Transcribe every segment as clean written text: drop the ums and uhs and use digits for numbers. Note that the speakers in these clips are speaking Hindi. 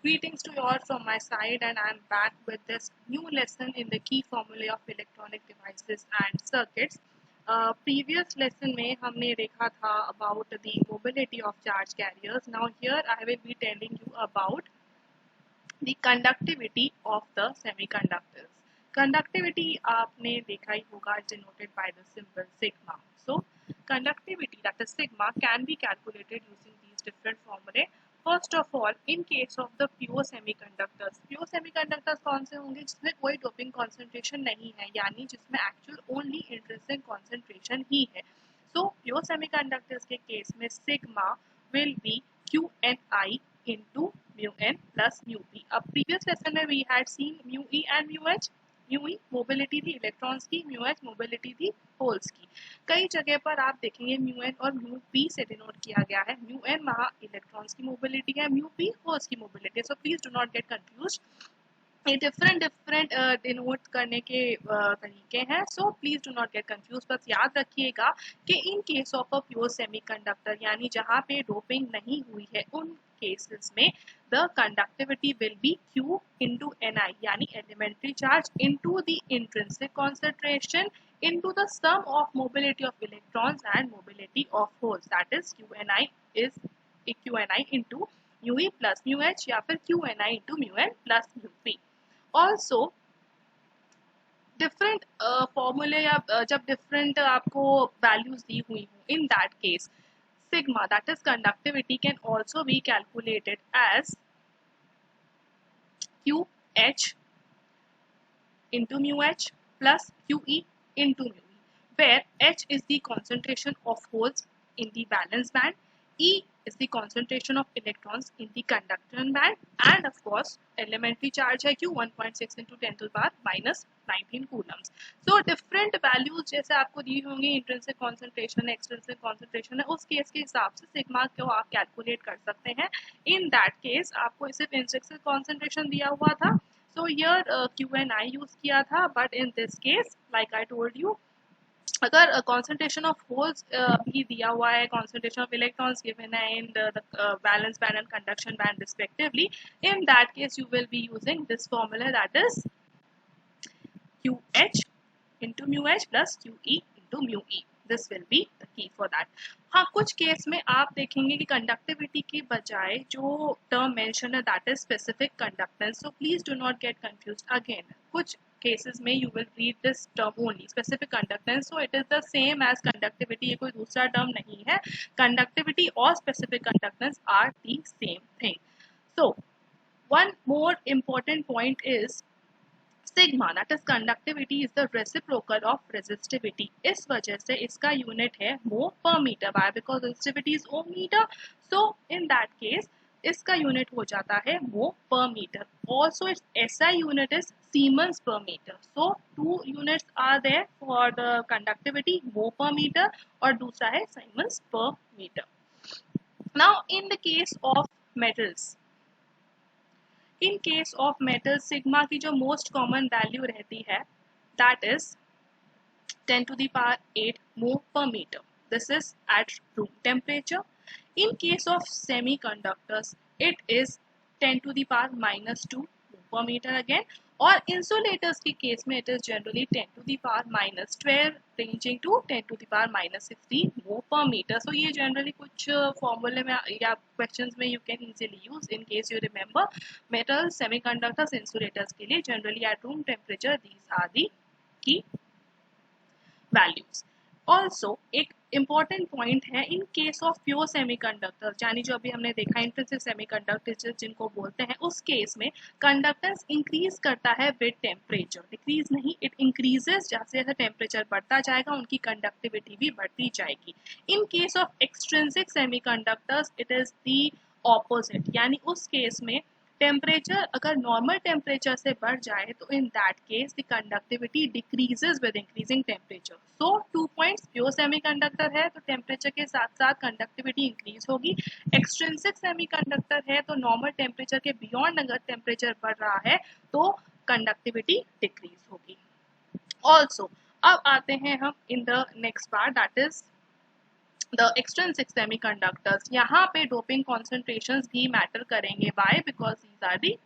Greetings to you all from my side, and I'm back with this new lesson in the key formulae of electronic devices and circuits. Previous lesson में हमने देखा था about the mobility of charge carriers. Now here I will be telling you about the conductivity of the semiconductors. Conductivity आपने देखा ही होगा is denoted by the symbol sigma. So conductivity, that is sigma, can be calculated using these different formulae. First of all, in case of the pure semiconductors कौन से होंगे जिसमें कोई डोपिंग concentration नहीं है, यानी जिसमें actual only intrinsic concentration ही है. So pure semiconductors के केस में sigma will be QNI into mu n plus mu p. अब previous lesson में we had seen mu e and mu h. mu e mobility थी इलेक्ट्रॉन्स की, mu h मोबिलिटी थी होल्स की. कई जगह पर आप देखेंगे mu n और mu p से डिनोट किया गया है. mu n वहाँ इलेक्ट्रॉन्स की मोबिलिटी है, mu p होल्स की मोबिलिटी है. So please do not gate confused. ये डिफरेंट डिनोट करने के तरीके हैं. So please do not get confuse. बस याद रखिएगा कि इन case of a pure semiconductor, यानी जहाँ पे डोपिंग नहीं हुई है, उन केसेस में the conductivity will be Q into Ni, यानी elementary charge into the intrinsic concentration into the sum of mobility of electrons and mobility of holes, that is QNi is QNi into mu e plus mu h या फिर QNi into mu n plus mu p. Also different फॉर्मूले या जब डिफरेंट आपको वैल्यूज दी हुई हो, इन that case sigma, that is conductivity, can also be calculated as QH into mu h plus QE into mu e, where H is the concentration of holes in the valence band, E is the concentration of electrons in the conduction band, and of course elementary charge है Q 1.6 into 10 to the power minus 19 coulombs. So different values जैसे आपको दी होंगी, intrinsic concentration, extrinsic concentration है, उस केस के हिसाब से सिग्मा को आप कैलकुलेट कर सकते हैं. In that case आपको सिर्फ intrinsic concentration दिया हुआ था, so here QNI यूज किया था, but in this case like I told you, अगर concentration of holes भी दिया हुआ है, concentration of electrons given है in the valence band and conduction band respectively, in that case you will be using this formula, that is QH into mu h plus QE into mu e. This will be the key for that. हाँ, कुछ केस में आप देखेंगे कि कंडक्टिविटी की बजाय जो टर्म मेंशन है that is specific conductance. So please do not gate confused again. कुछ cases में you will read this term only, specific conductance. So it is the same as conductivity. ये कोई दूसरा term नहीं है. Conductivity और specific conductance are the same thing. So one more important point is sigma, that is conductivity is the reciprocal of resistivity. इस वजह से इसका यूनिट है mho per meter. Why? Because resistivity is ohm meter. So in that case इसका यूनिट हो जाता है mho per meter. Also its SI unit is Siemens per meter. So two units are there for the conductivity, mho per meter और दूसरा है Siemens per meter. Now in the case of metals, in case of metals sigma की जो मोस्ट कॉमन वैल्यू रहती है that is 10 to the power 8 mho per meter. This is at room temperature. In case of semiconductors it is 10 to the power minus 2 mho per meter again, और insulators के केस में it is generally 10 to the power minus 12 ranging to 10 to the power minus 16 mho per meter. So ये generally कुछ फॉर्मूले में या questions में you can easily use in case you remember. Metals, semiconductors, insulators के लिए generally at room temperature these are the key values. Also एक important point है in case of pure semiconductor, यानी जो अभी हमने देखा intrinsic semiconductor जिनको बोलते हैं, उस केस में conductance increase करता है with temperature. decrease नहीं, it increases. जैसे जैसे temperature बढ़ता जाएगा उनकी conductivity भी बढ़ती जाएगी. In case of extrinsic semiconductors it is the opposite, यानी उस केस में टेम्परेचर अगर नॉर्मल टेम्परेचर से बढ़ जाए तो इन that case the conductivity decreases with increasing temperature. So 2 points, pure semiconductor है तो टेम्परेचर के साथ साथ कंडक्टिविटी इंक्रीज होगी. एक्सट्रिंसिक सेमीकंडक्टर है तो नॉर्मल टेम्परेचर के बियॉन्ड अगर टेम्परेचर बढ़ रहा है तो कंडक्टिविटी डिक्रीज होगी. ऑल्सो अब आते हैं हम in the next part, that is the extrinsic semiconductors, यहाँ पे डोपिंग कॉन्सेंट्रेशंस भी मैटर करेंगे. Why? Because these are the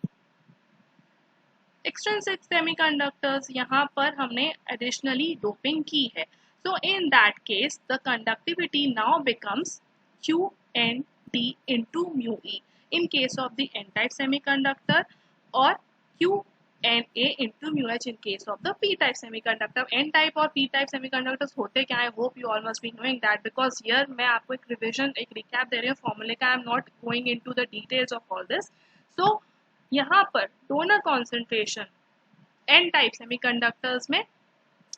extrinsic semiconductors. यहाँ पर हमने एडिशनली डोपिंग की है. So in that case the conductivity now becomes q n d into mu e in case of the n type semiconductor, और q n a into mu h in case of the p type semiconductor. N type और पी टाइप सेमीकंडक्टर्स होते क्या है? Hope you all must be knowing that, because here मैं आपको एक रिविजन, एक रिकैप दे रही हूँ फॉर्मूले का. I am not going into the details of all this. So यहाँ पर donor concentration n type semiconductors में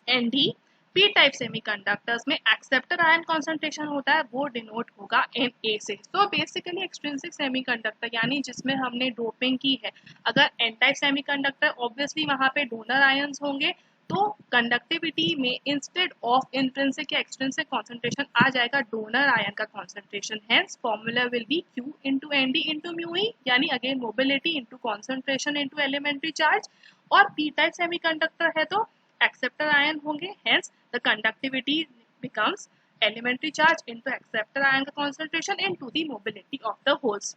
n d, p type semiconductors में एक्सेप्टर आयन कॉन्सेंट्रेशन होता है, वो डिनोट होगा एन ए से. सो बेसिकली एक्सट्रिंसिक सेमीकंडक्टर यानी जिसमें हमने डोपिंग की है, अगर एन टाइप सेमीकंडक्टर ऑब्वियसली वहां पे डोनर आयंस होंगे, तो कंडक्टिविटी में इंस्टेड ऑफ इंट्रिंसिक या एक्सट्रिंसिक कॉन्सेंट्रेशन आ जाएगा डोनर आयन का concentration. Hence formula will be q into n d into mu e, यानी again mobility into concentration into elementary charge. और पी टाइप सेमीकंडक्टर है तो एक्सेप्टर आयन होंगे, hence the conductivity becomes elementary charge into acceptor ion का concentration into the mobility of the holes.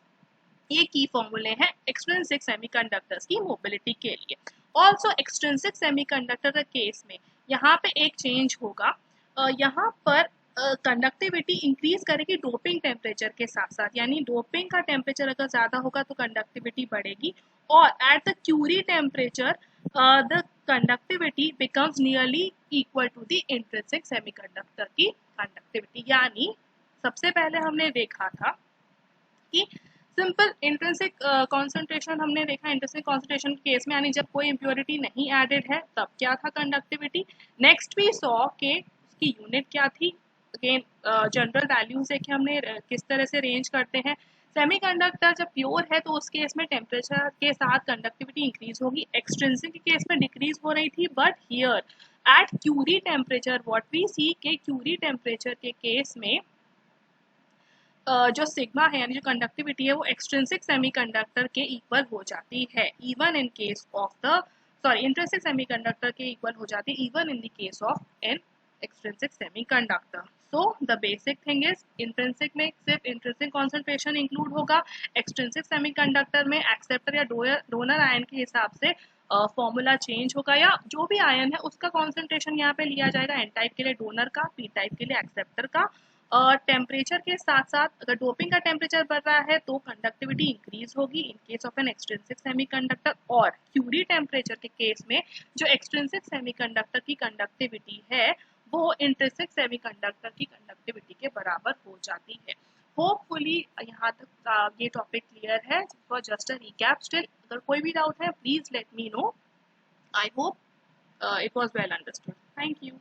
ये की फॉर्मूले हैं एक्सट्रिंसिक सेमीकंडक्टर्स की मोबिलिटी के लिए. ऑल्सो एक्सट्रिंसिक सेमीकंडक्टर के केस में यहाँ पे एक चेंज होगा. यहाँ पर कंडक्टिविटी इंक्रीज करेगी डोपिंग टेम्परेचर के साथ साथ, यानी डोपिंग का टेम्परेचर अगर ज़्यादा होगा तो कंडक्टिविटी बढ़ेगी, और at the Curie temperature the conductivity becomes nearly equal to the intrinsic semiconductor की कंडक्टिविटी. यानी सबसे पहले हमने देखा था कि सिंपल इंट्रिंसिक कॉन्सेंट्रेशन हमने देखा, इंट्रिंसिक कॉन्सेंट्रेशन केस में यानी जब कोई इम्प्योरिटी नहीं एडेड है तब क्या था कंडक्टिविटी. नेक्स्ट वी सॉ के उसकी यूनिट क्या थी. अगेन जनरल वैल्यूज देखे हमने किस तरह से रेंज करते हैं. सेमीकंडक्टर जब प्योर है तो उस केस में टेम्परेचर के साथ कंडक्टिविटी इंक्रीज होगी, एक्सट्रिंसिक के केस में डिक्रीज हो रही थी. But here at Curie temperature what we see के क्यूरी टेम्परेचर के केस में जो सिग्मा है यानी जो कंडक्टिविटी है वो एक्सट्रिंसिक सेमीकंडक्टर के इक्वल हो जाती है, even in case of the intrinsic semiconductor के इक्वल हो जाती है even in the case of an extrinsic semiconductor. So the basic thing is intrinsic में सिर्फ इंट्रिंसिक कॉन्सेंट्रेशन इंक्लूड होगा, एक्सट्रिंसिक सेमीकंडक्टर में एक्सेप्टर या डोनर आयन के हिसाब से फॉर्मूला चेंज होगा, या जो भी आयन है उसका कॉन्सेंट्रेशन यहाँ पे लिया जाएगा, एन टाइप के लिए डोनर का, पी टाइप के लिए एक्सेप्टर का. टेम्परेचर के साथ साथ अगर डोपिंग का टेम्परेचर बढ़ रहा है तो कंडक्टिविटी इंक्रीज होगी in case of an extrinsic semiconductor, और क्यूरी टेम्परेचर के केस में जो एक्सट्रिंसिक सेमीकंडक्टर की कंडक्टिविटी है वो इंट्रिंसिक सेमीकंडक्टर की कंडक्टिविटी के बराबर हो जाती है. होपफुली यहाँ तक ये टॉपिक क्लियर है. For just a recap still अगर कोई भी डाउट है please let me know. I hope it was well understood. Thank you.